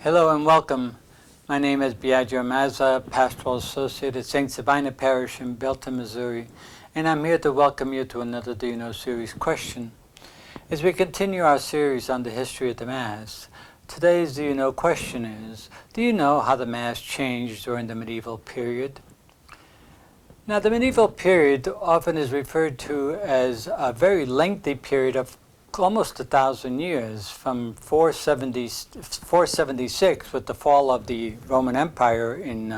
Hello and welcome. My name is Biagio Mazza, Pastoral Associate at St. Sabina Parish in Belton, Missouri, and I'm here to welcome you to another Do You Know series question. As we continue our series on the history of the Mass, today's Do You Know question is, do you know how the Mass changed during the medieval period? Now, the medieval period often is referred to as a very lengthy period of almost 1,000 years, from 476 with the fall of the Roman Empire in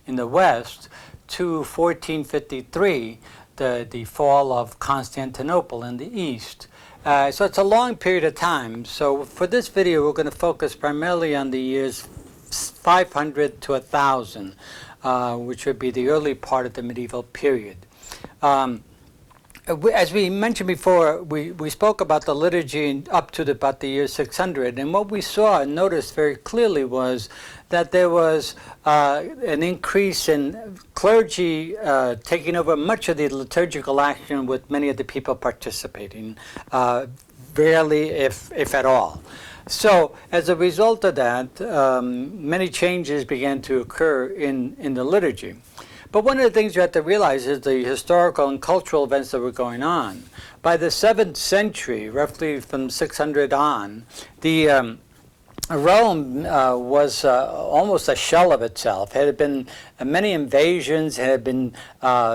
the West to 1453, the fall of Constantinople in the East. So it's a long period of time. So for this video, we're going to focus primarily on the years 500 to 1000, which would be the early part of the medieval period. As we mentioned before, we spoke about the liturgy up to about the year 600, and what we saw and noticed very clearly was that there was an increase in clergy taking over much of the liturgical action, with many of the people participating, rarely, if at all. So as a result of that, many changes began to occur in the liturgy. But one of the things you have to realize is the historical and cultural events that were going on. By the 7th century, roughly from 600 on, Rome was almost a shell of itself. It had been many invasions, it had been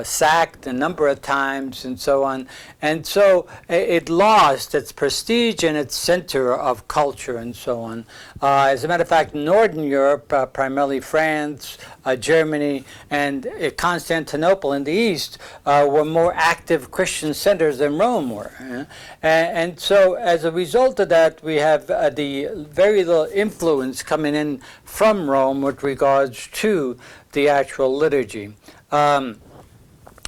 sacked a number of times, and so on. And so it lost its prestige and its center of culture, and so on. As a matter of fact, Northern Europe, primarily France, Germany, and Constantinople in the East, were more active Christian centers than Rome were. And so as a result of that, we have the very little influence coming in from Rome with regards to the actual liturgy.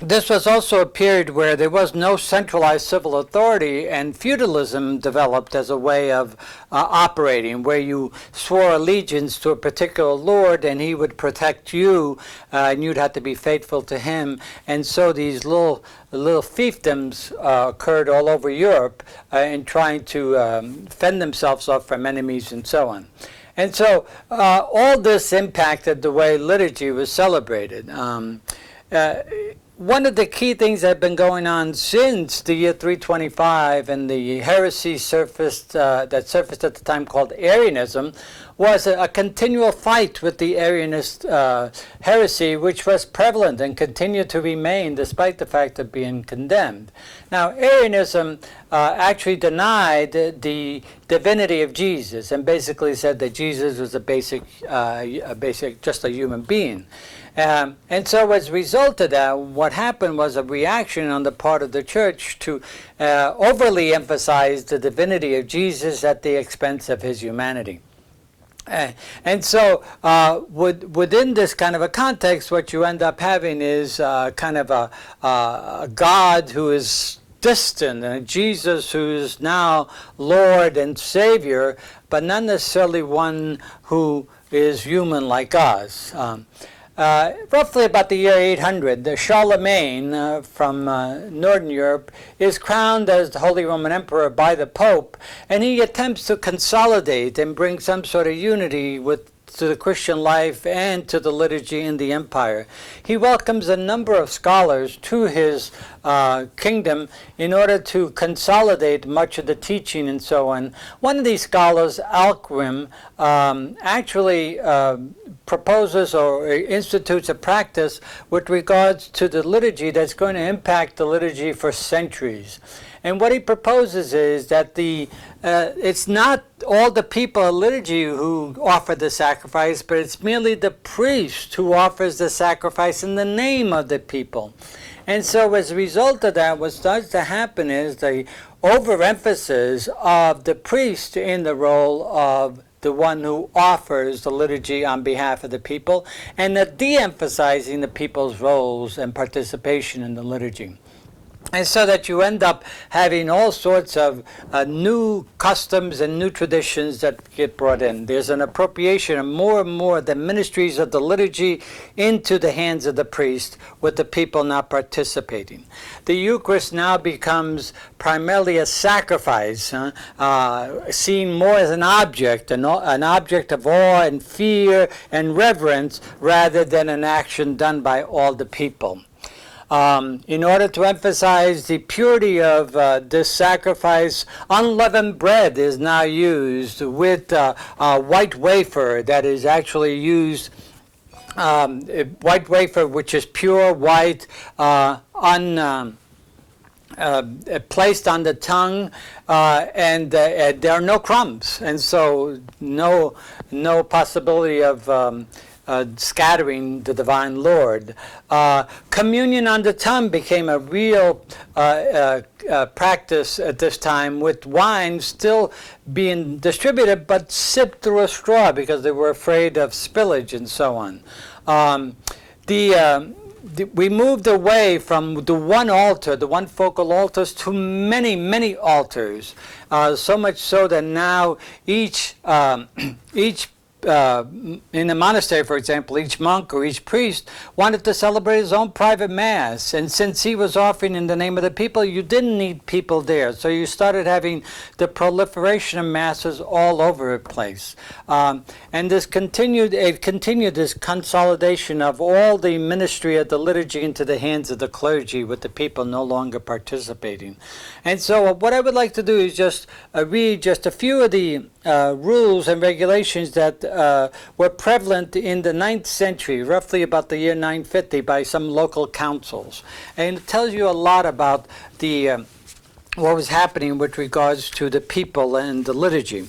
This was also a period where there was no centralized civil authority, and feudalism developed as a way of operating, where you swore allegiance to a particular lord and he would protect you, and you'd have to be faithful to him. And so these little fiefdoms occurred all over Europe in trying to fend themselves off from enemies and so on. And so all this impacted the way liturgy was celebrated. One of the key things that have been going on since the year 325 and the heresy that surfaced at the time called Arianism was a continual fight with the Arianist heresy, which was prevalent and continued to remain despite the fact of being condemned. Now, Arianism actually denied the divinity of Jesus and basically said that Jesus was just a human being. And so as a result of that, what happened was a reaction on the part of the church to overly emphasize the divinity of Jesus at the expense of his humanity. And so within this kind of a context, what you end up having is kind of a God who is distant, and Jesus who is now Lord and Savior, but not necessarily one who is human like us. Roughly about the year 800, the Charlemagne from Northern Europe is crowned as the Holy Roman Emperor by the Pope, and he attempts to consolidate and bring some sort of unity to the Christian life and to the liturgy in the empire. He welcomes a number of scholars to his kingdom in order to consolidate much of the teaching and so on. One of these scholars, Alcuin, actually proposes or institutes a practice with regards to the liturgy that's going to impact the liturgy for centuries. And what he proposes is that it's not all the people of liturgy who offer the sacrifice, but it's merely the priest who offers the sacrifice in the name of the people. And so as a result of that, what starts to happen is the overemphasis of the priest in the role of the one who offers the liturgy on behalf of the people, and the de-emphasizing the people's roles and participation in the liturgy. And so that you end up having all sorts of new customs and new traditions that get brought in. There's an appropriation of more and more of the ministries of the liturgy into the hands of the priest, with the people not participating. The Eucharist now becomes primarily a sacrifice, seen more as an object of awe and fear and reverence, rather than an action done by all the people. In order to emphasize the purity of this sacrifice, unleavened bread is now used with white wafer that is actually used, white wafer which is pure white, placed on the tongue, and there are no crumbs, and so no possibility of scattering the divine Lord. Communion on the tongue became a real practice at this time, with wine still being distributed but sipped through a straw because they were afraid of spillage and so on. We moved away from the one altar, the one focal altars, to many, many altars. So much so that now each in the monastery, for example, each monk or each priest wanted to celebrate his own private mass. And since he was offering in the name of the people, you didn't need people there. So you started having the proliferation of masses all over the place. And this continued this consolidation of all the ministry of the liturgy into the hands of the clergy, with the people no longer participating. And so what I would like to do is just read just a few of the rules and regulations that were prevalent in the 9th century, roughly about the year 950, by some local councils. And it tells you a lot about the what was happening with regards to the people and the liturgy.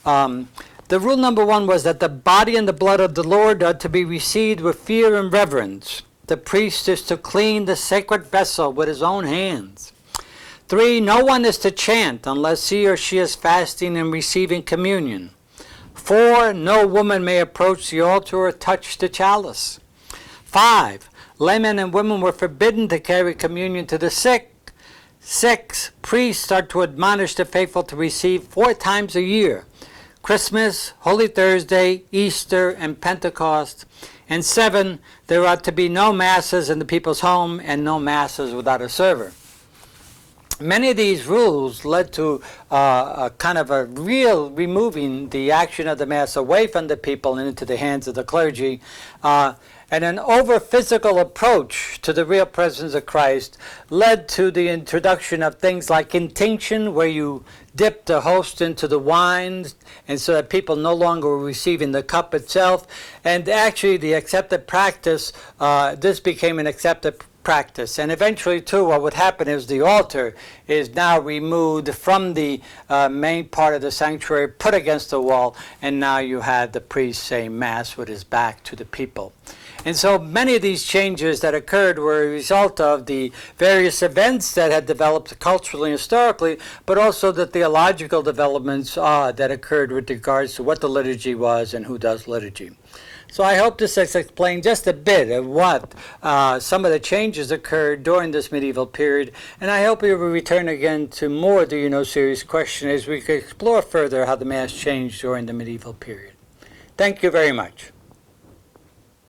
The rule number 1 was that the body and the blood of the Lord are to be received with fear and reverence. The priest is to clean the sacred vessel with his own hands. 3, no one is to chant unless he or she is fasting and receiving communion. 4, no woman may approach the altar or touch the chalice. 5, laymen and women were forbidden to carry communion to the sick. 6, priests are to admonish the faithful to receive 4 times a year: Christmas, Holy Thursday, Easter, and Pentecost. And 7, there are to be no masses in the people's home and no masses without a server. Many of these rules led to a kind of a real removing the action of the Mass away from the people and into the hands of the clergy, and an over-physical approach to the real presence of Christ led to the introduction of things like intinction, where you dip the host into the wine, and so that people no longer were receiving the cup itself. And actually the accepted practice, this became an accepted practice. And eventually, too, what would happen is the altar is now removed from the main part of the sanctuary, put against the wall, and now you had the priest saying Mass with his back to the people. And so many of these changes that occurred were a result of the various events that had developed culturally and historically, but also the theological developments that occurred with regards to what the liturgy was and who does liturgy. So I hope this has explained just a bit of what some of the changes occurred during this medieval period, and I hope we will return again to more Do You Know series questions as we can explore further how the Mass changed during the medieval period. Thank you very much.